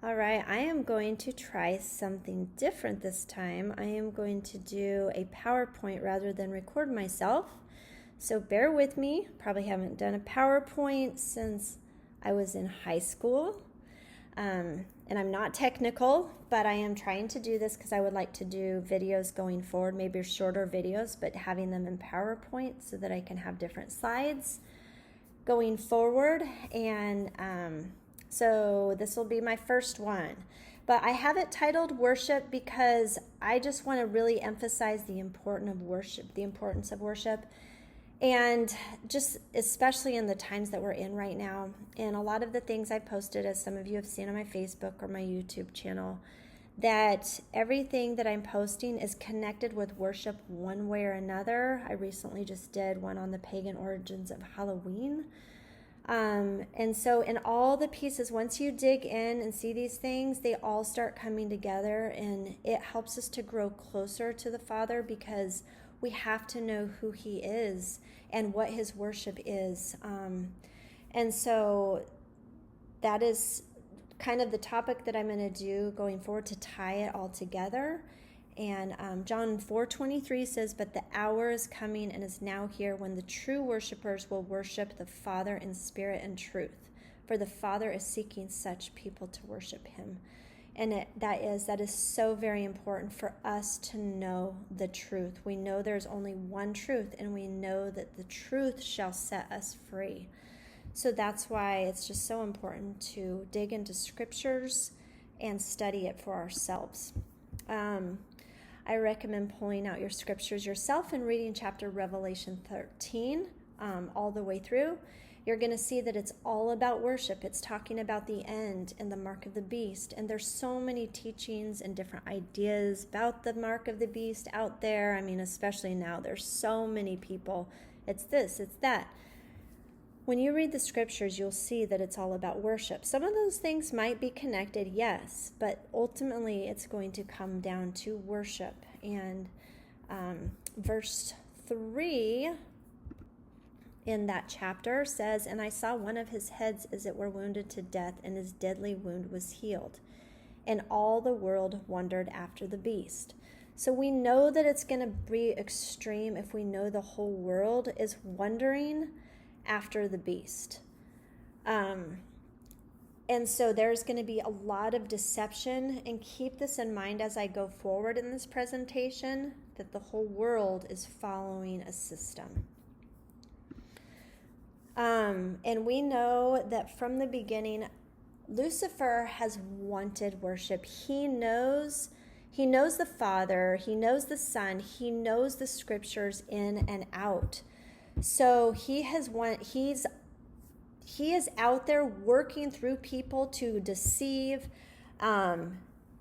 All right, I am going to try something different this time. I am going to do a PowerPoint rather than record myself. So bear with me. Probably haven't done a PowerPoint since I was in high school. And I'm not technical, but I am trying to do this because I would like to do videos going forward, maybe shorter videos, but having them in PowerPoint so that I can have different slides going forward. And so this will be my first one. But I have it titled Worship because I just want to really emphasize the importance of worship. And just especially in the times that we're in right now. And a lot of the things I posted, as some of you have seen on my Facebook or my YouTube channel, that everything that I'm posting is connected with worship one way or another. I recently just did one on the pagan origins of Halloween. And so in all the pieces, once you dig in and see these things, they all start coming together, and it helps us to grow closer to the Father because we have to know who He is and what His worship is. And so that is kind of the topic that I'm going to do going forward to tie it all together. And John 4:23 says, "But the hour is coming and is now here when the true worshipers will worship the Father in spirit and truth. For the Father is seeking such people to worship Him." And that is so very important for us to know the truth. We know there's only one truth, and we know that the truth shall set us free. So that's why it's just so important to dig into scriptures and study it for ourselves. I recommend pulling out your scriptures yourself and reading chapter Revelation 13 all the way through. You're going to see that it's all about worship. It's talking about the end and the mark of the beast. And there's so many teachings and different ideas about the mark of the beast out there. I mean, especially now, there's so many people. It's this, it's that. When you read the scriptures, you'll see that it's all about worship. Some of those things might be connected, yes, but ultimately it's going to come down to worship. And verse 3 in that chapter says, "And I saw one of his heads as it were wounded to death, and his deadly wound was healed. And all the world wondered after the beast." So we know that it's going to be extreme if we know the whole world is wondering after the beast. And so there's going to be a lot of deception, and keep this in mind as I go forward in this presentation, that the whole world is following a system. And we know that from the beginning, Lucifer has wanted worship. He knows the Father, he knows the Son, he knows the scriptures in and out. So he is out there working through people to deceive,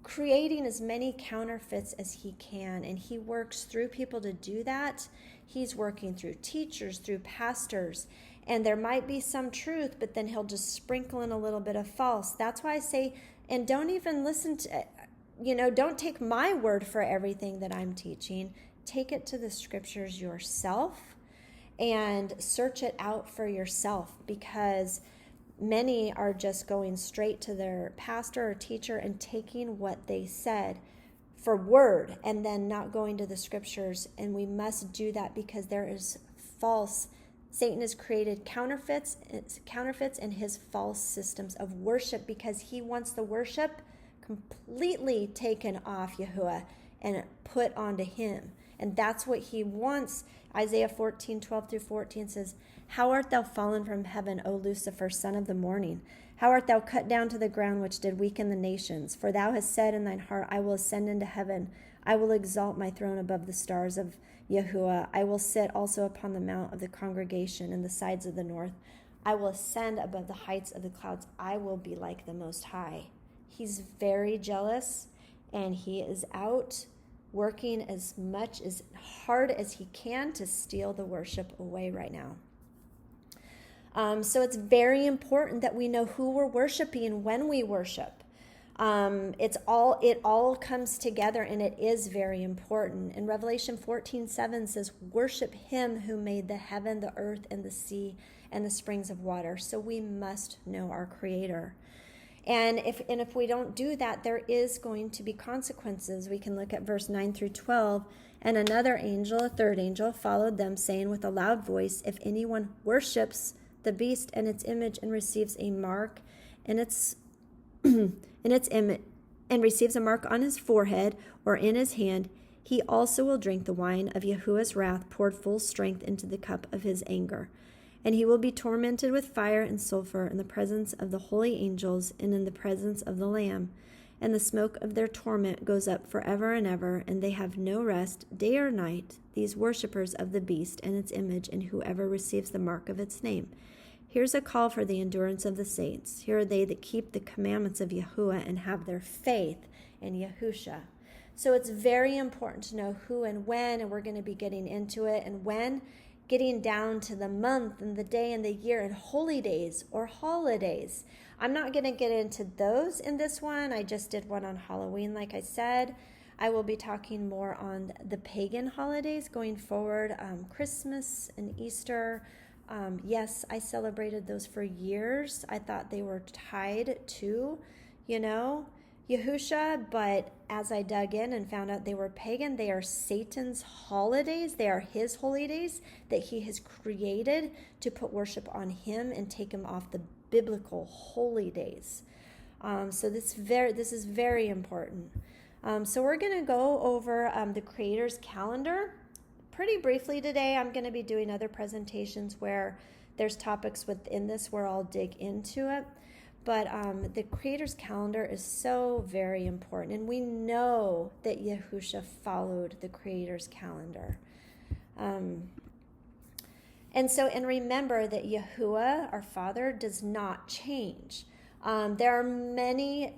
creating as many counterfeits as he can. And he works through people to do that. He's working through teachers, through pastors. And there might be some truth, but then he'll just sprinkle in a little bit of false. That's why I say, and don't even listen to, don't take my word for everything that I'm teaching. Take it to the scriptures yourself and search it out for yourself, because many are just going straight to their pastor or teacher and taking what they said for word and then not going to the scriptures. And we must do that because there is false. Satan has created counterfeits and his false systems of worship, because he wants the worship completely taken off Yahuwah and put onto him. And that's what he wants. Isaiah 14:12-14 says, "How art thou fallen from heaven, O Lucifer, son of the morning? How art thou cut down to the ground, which did weaken the nations? For thou hast said in thine heart, I will ascend into heaven. I will exalt my throne above the stars of Yahuwah. I will sit also upon the mount of the congregation in the sides of the north. I will ascend above the heights of the clouds. I will be like the Most High." He's very jealous, and he is out working as hard as he can to steal the worship away right now. So it's very important that we know who we're worshiping when we worship. It all comes together, and it is very important. In Revelation 14:7 says, "Worship him who made the heaven, the earth, and the sea, and the springs of water." So we must know our Creator. And if we don't do that, there is going to be consequences. We can look at verse 9 through 12. And another angel, a third angel, followed them, saying with a loud voice, if anyone worships the beast and its image and receives a mark in its image, and receives a mark on his forehead or in his hand, he also will drink the wine of Yahuwah's wrath, poured full strength into the cup of his anger. And he will be tormented with fire and sulfur in the presence of the holy angels and in the presence of the Lamb. And the smoke of their torment goes up forever and ever, and they have no rest day or night, these worshippers of the beast and its image, and whoever receives the mark of its name. Here's a call for the endurance of the saints. Here are they that keep the commandments of Yahuwah and have their faith in Yahusha. So it's very important to know who and when, and we're going to be getting into it, and when, getting down to the month and the day and the year and holy days or holidays. I'm not going to get into those in this one. I just did one on Halloween, like I said. I will be talking more on the pagan holidays going forward, Christmas and Easter. Yes, I celebrated those for years. I thought they were tied to, Yahusha, but as I dug in and found out they were pagan, they are Satan's holidays. They are his holy days that he has created to put worship on him and take him off the biblical holy days. So this is very important. So we're going to go over the Creator's calendar pretty briefly today. I'm going to be doing other presentations where there's topics within this where I'll dig into it. But the Creator's calendar is so very important. And we know that Yahusha followed the Creator's calendar. And remember that Yahuwah, our Father, does not change. There are many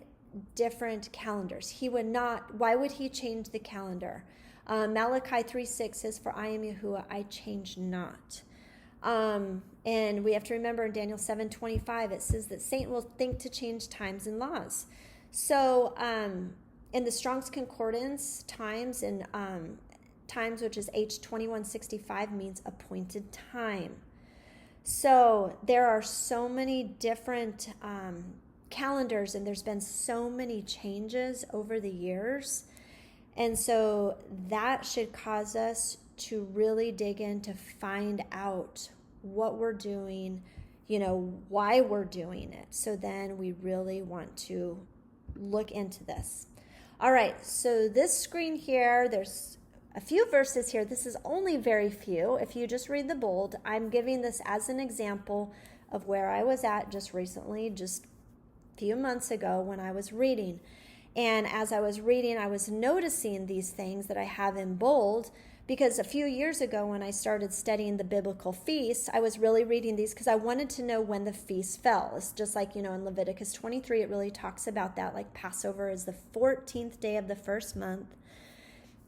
different calendars. He would not, why would he change the calendar? Malachi 3:6 says, for I am Yahuwah, I change not. And we have to remember in Daniel 7:25, it says that Satan will think to change times and laws. So in the Strong's Concordance, times, which is H2165, means appointed time. So there are so many different calendars, and there's been so many changes over the years. And so that should cause us to really dig in to find out what we're doing, why we're doing it. So then we really want to look into this. All right, so this screen here, there's a few verses here. This is only very few. If you just read the bold, I'm giving this as an example of where I was at just recently, just a few months ago when I was reading. And as I was reading, I was noticing these things that I have in bold, because a few years ago when I started studying the biblical feasts, I was really reading these because I wanted to know when the feast fell. It's just like, in Leviticus 23, it really talks about that, like Passover is the 14th day of the first month.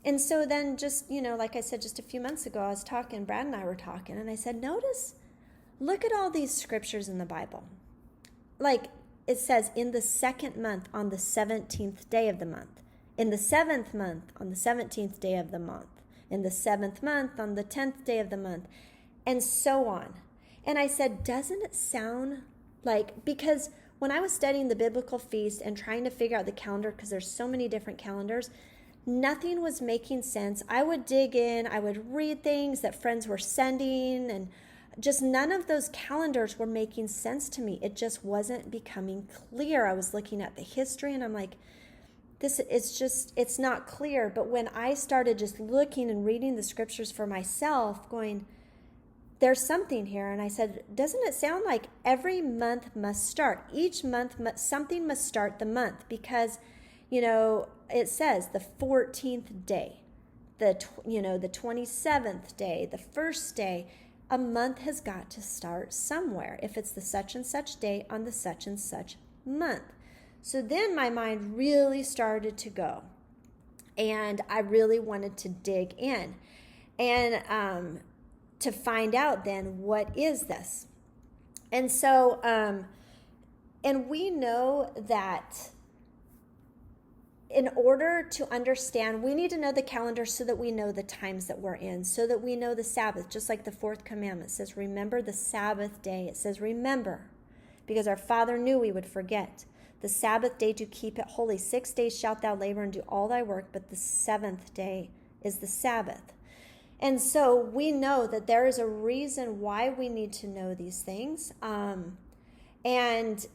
And so then just, like I said, just a few months ago, I was talking, Brad and I were talking, and I said, look at all these scriptures in the Bible. Like it says in the second month on the 17th day of the month, in the 7th month on the 17th day of the month, in the 7th month on the 10th day of the month, and so on. And I said, doesn't it sound like, because when I was studying the biblical feast and trying to figure out the calendar, because there's so many different calendars, nothing was making sense. I would dig in, I would read things that friends were sending, and just none of those calendars were making sense to me. It just wasn't becoming clear. I was looking at the history and I'm like, it's not clear. But when I started just looking and reading the scriptures for myself, going, there's something here. And I said, doesn't it sound like every month must start? Each month, something must start the month, because, it says the 14th day, the 27th day, the first day. A month has got to start somewhere if it's the such and such day on the such and such month. So then my mind really started to go, and I really wanted to dig in and to find out then, what is this? And so, and we know that in order to understand, we need to know the calendar so that we know the times that we're in, so that we know the Sabbath, just like the fourth commandment says, remember the Sabbath day. It says remember, because our Father knew we would forget. The Sabbath day to keep it holy. 6 days shalt thou labor and do all thy work, but the seventh day is the Sabbath. And so we know that there is a reason why we need to know these things. And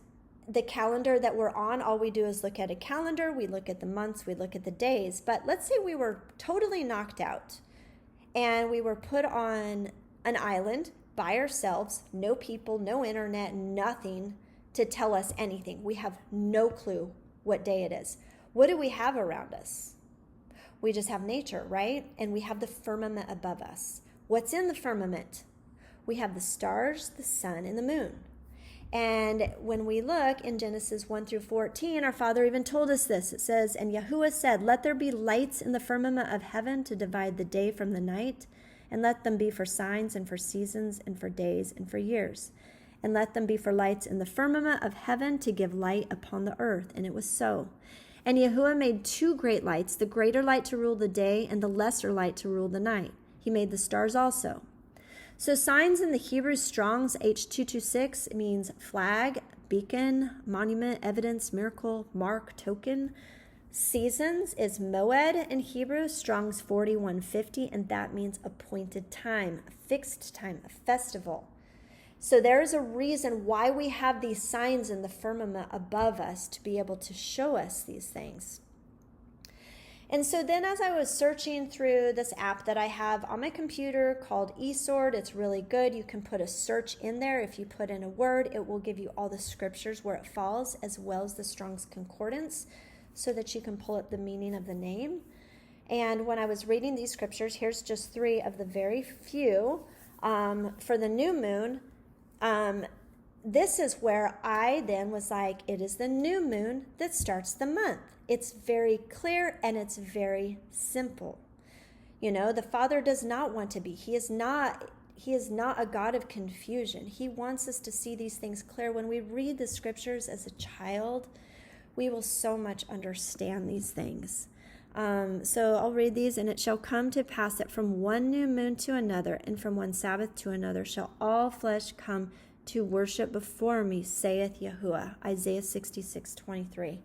the calendar that we're on, all we do is look at a calendar, we look at the months, we look at the days. But let's say we were totally knocked out and we were put on an island by ourselves, no people, no internet, nothing to tell us anything. We have no clue what day it is. What do we have around us? We just have nature, right? And we have the firmament above us. What's in the firmament? We have the stars, the sun, and the moon. And when we look in Genesis 1 through 14, our Father even told us this. It says, and Yahuwah said, let there be lights in the firmament of heaven to divide the day from the night, and let them be for signs and for seasons and for days and for years. And let them be for lights in the firmament of heaven to give light upon the earth. And it was so. And Yahuwah made 2 great lights, the greater light to rule the day and the lesser light to rule the night. He made the stars also. So signs in the Hebrew Strong's H226 means flag, beacon, monument, evidence, miracle, mark, token. Seasons is moed in Hebrew, Strong's 4150, and that means appointed time, a fixed time, a festival. So there is a reason why we have these signs in the firmament above us to be able to show us these things. And so then as I was searching through this app that I have on my computer called eSword, it's really good. You can put a search in there. If you put in a word, it will give you all the scriptures where it falls, as well as the Strong's Concordance, so that you can pull up the meaning of the name. And when I was reading these scriptures, here's just 3 of the very few. For the new moon, this is where I then was like, it is the new moon that starts the month. It's very clear and it's very simple. You know, the Father does not want to be. He is not a God of confusion. He wants us to see these things clear. When we read the scriptures as a child, we will so much understand these things. So I'll read these. And it shall come to pass that from one new moon to another, and from one Sabbath to another, shall all flesh come to worship before me, saith Yahuwah. Isaiah 66:23.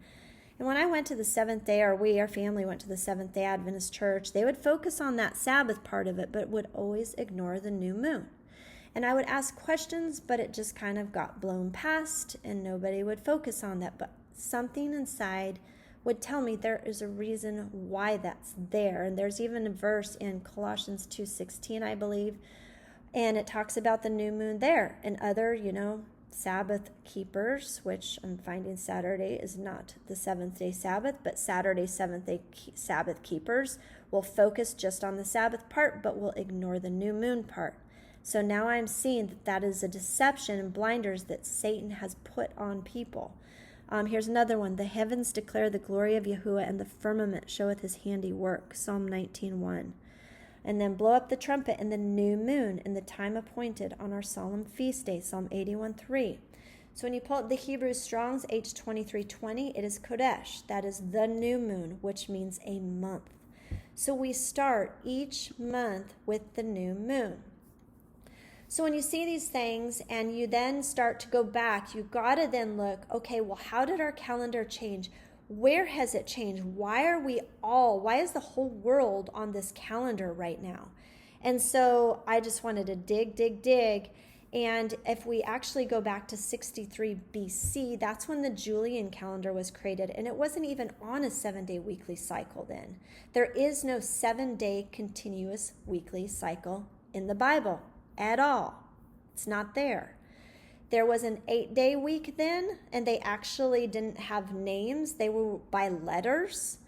And when I went to the Seventh Day, our family went to the Seventh-day Adventist Church, they would focus on that Sabbath part of it, but would always ignore the new moon. And I would ask questions, but it just kind of got blown past, and nobody would focus on that. But something inside would tell me there is a reason why that's there. And there's even a verse in Colossians 2:16, I believe, and it talks about the new moon there and other, Sabbath keepers, which I'm finding Saturday is not the seventh-day Sabbath, but Saturday, seventh-day Sabbath keepers will focus just on the Sabbath part, but will ignore the new moon part. So now I'm seeing that that is a deception and blinders that Satan has put on people. Here's another one. The heavens declare the glory of Yahuwah, and the firmament showeth his handiwork. Psalm 19:1. And then blow up the trumpet in the new moon in the time appointed on our solemn feast day. Psalm 81:3. So when you pull up the Hebrew Strong's H2320, it is Kodesh. That is the new moon, which means a month. So we start each month with the new moon. So when you see these things and you then start to go back, you got to then look, okay, well, how did our calendar change? Where has it changed? Why is the whole world on this calendar right now? And so I just wanted to dig. And if we actually go back to 63 BC, that's when the Julian calendar was created. And it wasn't even on a 7-day weekly cycle then. There is no 7-day continuous weekly cycle in the Bible at all. It's not there. There was an 8-day week then, and they actually didn't have names. They were by letters.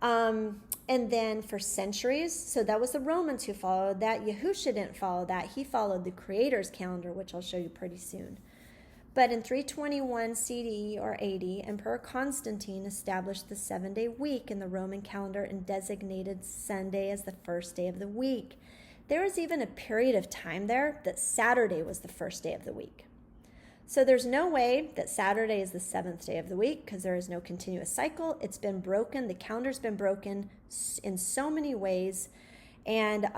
And then for centuries, so that was the Romans who followed that. Yahusha didn't follow that. He followed the Creator's calendar, which I'll show you pretty soon. But in 321 CE or AD, Emperor Constantine established the 7-day week in the Roman calendar and designated Sunday as the first day of the week. There was even a period of time there that Saturday was the first day of the week. So there's no way that Saturday is the 7th day of the week because there is no continuous cycle. It's been broken. The calendar's been broken in so many ways. And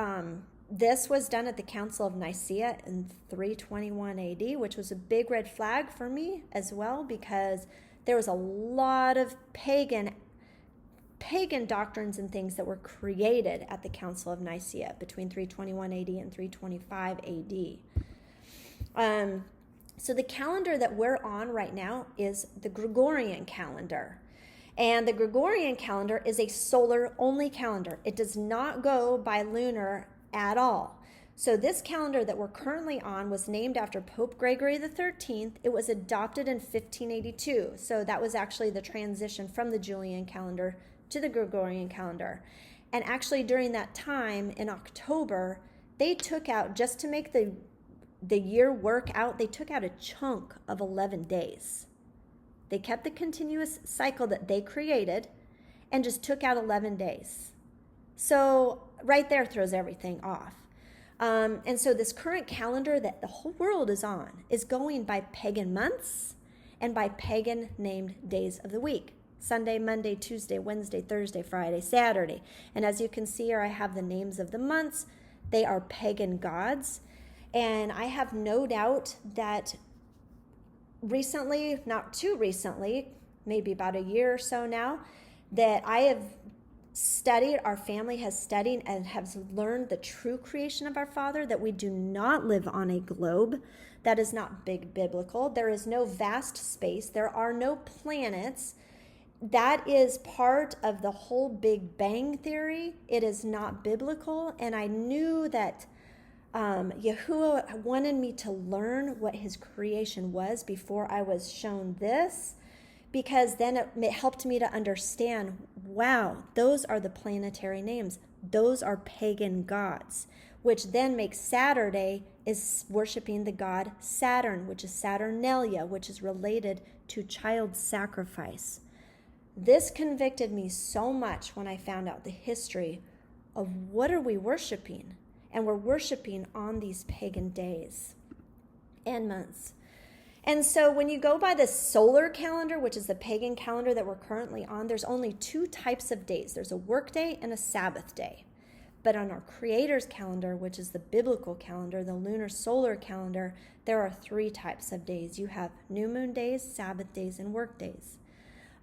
this was done at the Council of Nicaea in 321 AD, which was a big red flag for me as well because there was a lot of pagan doctrines and things that were created at the Council of Nicaea between 321 AD and 325 AD. So the calendar that we're on right now is the Gregorian calendar. And the Gregorian calendar is a solar-only calendar. It does not go by lunar at all. So this calendar that we're currently on was named after Pope Gregory the 13th. It was adopted in 1582. So that was actually the transition from the Julian calendar to the Gregorian calendar. And actually during that time in October, they took out, just to make the year work out, they took out a chunk of 11 days. They kept the continuous cycle that they created and just took out 11 days. So right there throws everything off. And so this current calendar that the whole world is on is going by pagan months and by pagan named days of the week. Sunday, Monday, Tuesday, Wednesday, Thursday, Friday, Saturday. And as you can see here, I have the names of the months. They are pagan gods. And I have no doubt that recently, not too recently, maybe about a year or so now, that I have studied, our family has studied and has learned the true creation of our Father, that we do not live on a globe. That is not big biblical. There is no vast space. There are no planets. That is part of the whole Big Bang theory. It is not biblical. And I knew that Yahuwah wanted me to learn what his creation was before I was shown this, because then it helped me to understand, wow, those are the planetary names. Those are pagan gods, which then makes Saturday is worshiping the god Saturn, which is Saturnalia, which is related to child sacrifice. This convicted me so much when I found out the history of what are we worshiping? And we're worshiping on these pagan days and months. And so when you go by the solar calendar, which is the pagan calendar that we're currently on, there's only two types of days. There's a work day and a Sabbath day. But on our Creator's calendar, which is the biblical calendar, the lunar solar calendar, there are three types of days. You have new moon days, Sabbath days, and work days.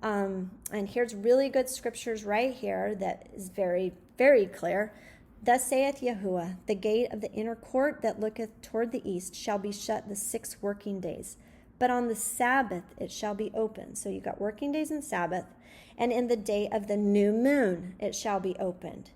And here's really good scriptures right here that is very, very clear. Thus saith Yahuwah, the gate of the inner court that looketh toward the east shall be shut the 6 working days, but on the Sabbath it shall be opened. So you got working days and Sabbath, and in the day of the new moon it shall be opened.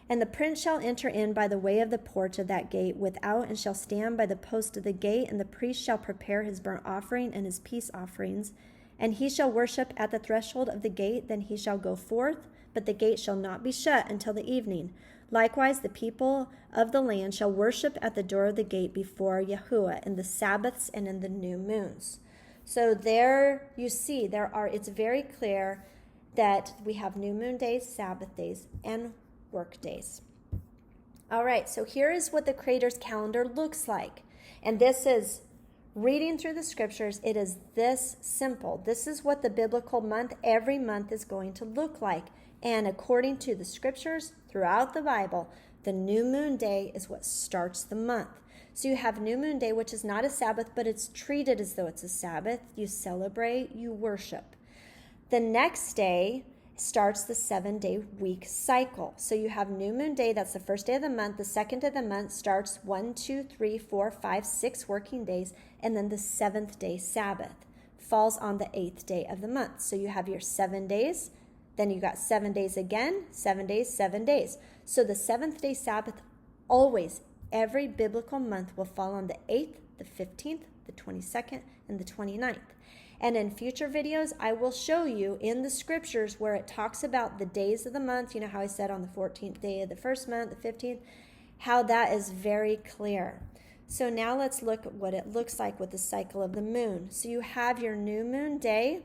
And the prince shall enter in by the way of the porch of that gate without, and shall stand by the post of the gate, and the priest shall prepare his burnt offering and his peace offerings, and he shall worship at the threshold of the gate. Then he shall go forth, but the gate shall not be shut until the evening. Likewise, the people of the land shall worship at the door of the gate before Yahuwah in the Sabbaths and in the new moons. So there you see, it's very clear that we have new moon days, Sabbath days, and work days. All right, so here is what the Creator's calendar looks like. And this is reading through the scriptures. It is this simple. This is what the biblical month, every month, is going to look like. And according to the scriptures throughout the Bible, the new moon day is what starts the month. So you have new moon day, which is not a Sabbath, but it's treated as though it's a Sabbath. You celebrate, you worship. The next day starts the 7-day week cycle. So you have new moon day, that's the first day of the month. The second of the month starts 1, 2, 3, 4, 5, 6 working days, and then the 7th day Sabbath falls on the 8th day of the month. So you have your 7 days. Then you got 7 days again, 7 days, 7 days. So the 7th day Sabbath always, every biblical month will fall on the 8th, the 15th, the 22nd, and the 29th. And in future videos, I will show you in the scriptures where it talks about the days of the month. You know how I said on the 14th day of the first month, the 15th, how that is very clear. So now let's look at what it looks like with the cycle of the moon. So you have your new moon day.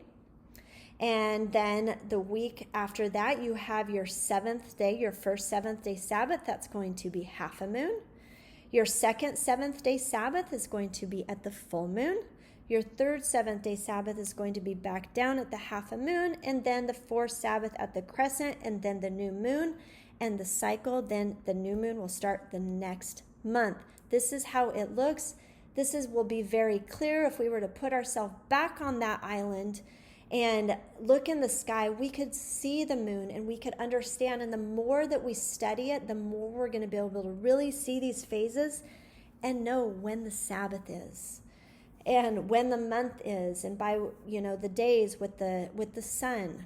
And then the week after that, you have your 7th day, your first 7th day Sabbath. That's going to be half a moon. Your second 7th day Sabbath is going to be at the full moon. Your third 7th day Sabbath is going to be back down at the half a moon. And then the fourth Sabbath at the crescent, and then the new moon. And the cycle, then the new moon will start the next month. This is how it looks. Will be very clear if we were to put ourselves back on that island and look in the sky, we could see the moon and we could understand. And the more that we study it, the more we're going to be able to really see these phases and know when the Sabbath is and when the month is, and by the days with the sun.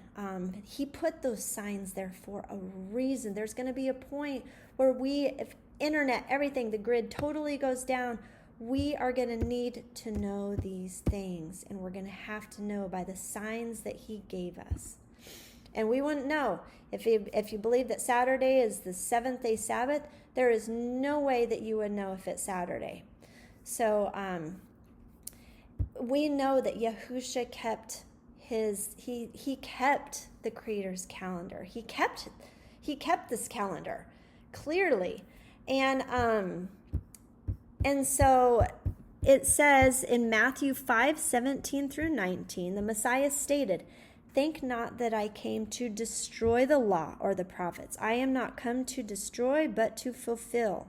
He put those signs there for a reason. There's going to be a point where if internet, everything, the grid totally goes down, we are going to need to know these things, and we're going to have to know by the signs that he gave us. And we wouldn't know if you believe that Saturday is the seventh-day Sabbath. There is no way that you would know if it's Saturday. So we know that Yahusha kept he kept the Creator's calendar. He kept this calendar clearly, and so it says in Matthew 5:17 through 19, the Messiah stated, "Think not that I came to destroy the law or the prophets. I am not come to destroy, but to fulfill.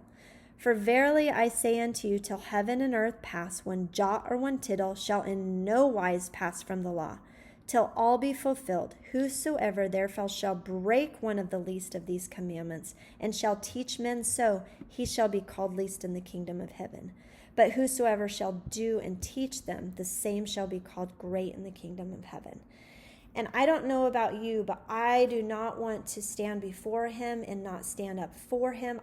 For verily I say unto you, till heaven and earth pass, one jot or one tittle shall in no wise pass from the law, till all be fulfilled. Whosoever therefore shall break one of the least of these commandments, and shall teach men so, he shall be called least in the kingdom of heaven. But whosoever shall do and teach them, the same shall be called great in the kingdom of heaven." And I don't know about you, but I do not want to stand before him and not stand up for him.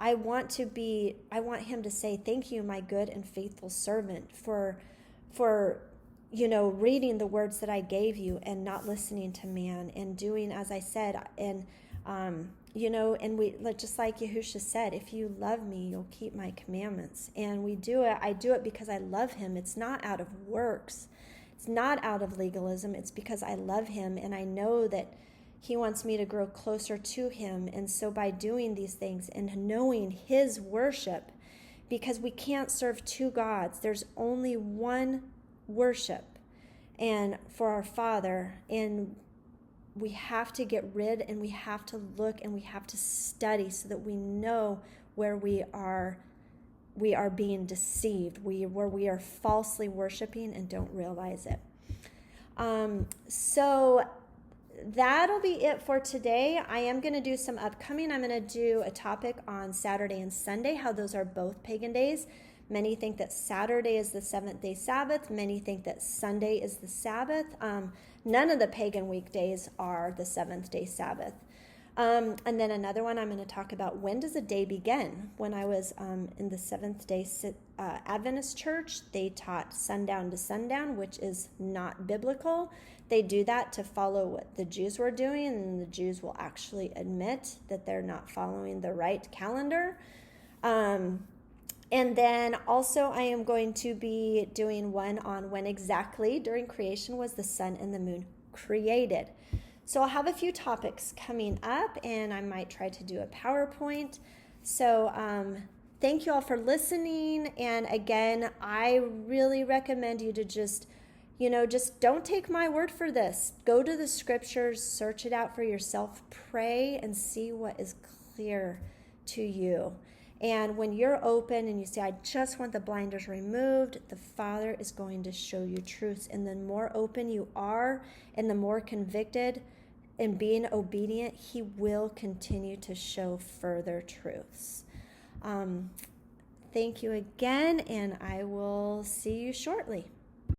I want him to say, "Thank you, my good and faithful servant, for reading the words that I gave you and not listening to man and doing as I said." And and we, just like Yahusha said, if you love me, you'll keep my commandments. And we do it. I do it because I love him. It's not out of works. It's not out of legalism. It's because I love him, and I know that he wants me to grow closer to him. And so by doing these things and knowing his worship, because we can't serve two gods, there's only one worship and for our Father, and we have to get rid, and we have to look, and we have to study so that we know where we are being deceived, where we are falsely worshiping and don't realize it. So that'll be it for today. I am going to do some upcoming. I'm going to do a topic on Saturday and Sunday, how those are both pagan days. Many think that Saturday is the seventh-day Sabbath. Many think that Sunday is the Sabbath. None of the pagan weekdays are the seventh-day Sabbath. And then another one, I'm going to talk about, when does a day begin? When I was in the Seventh-day Adventist church, they taught sundown to sundown, which is not biblical. They do that to follow what the Jews were doing, and the Jews will actually admit that they're not following the right calendar. And then also I am going to be doing one on when exactly during creation was the sun and the moon created. So I'll have a few topics coming up, and I might try to do a PowerPoint. So thank you all for listening. And again, I really recommend you to just don't take my word for this. Go to the scriptures, search it out for yourself, pray, and see what is clear to you. And when you're open and you say, "I just want the blinders removed," the Father is going to show you truths. And the more open you are and the more convicted and being obedient, he will continue to show further truths. Thank you again, and I will see you shortly.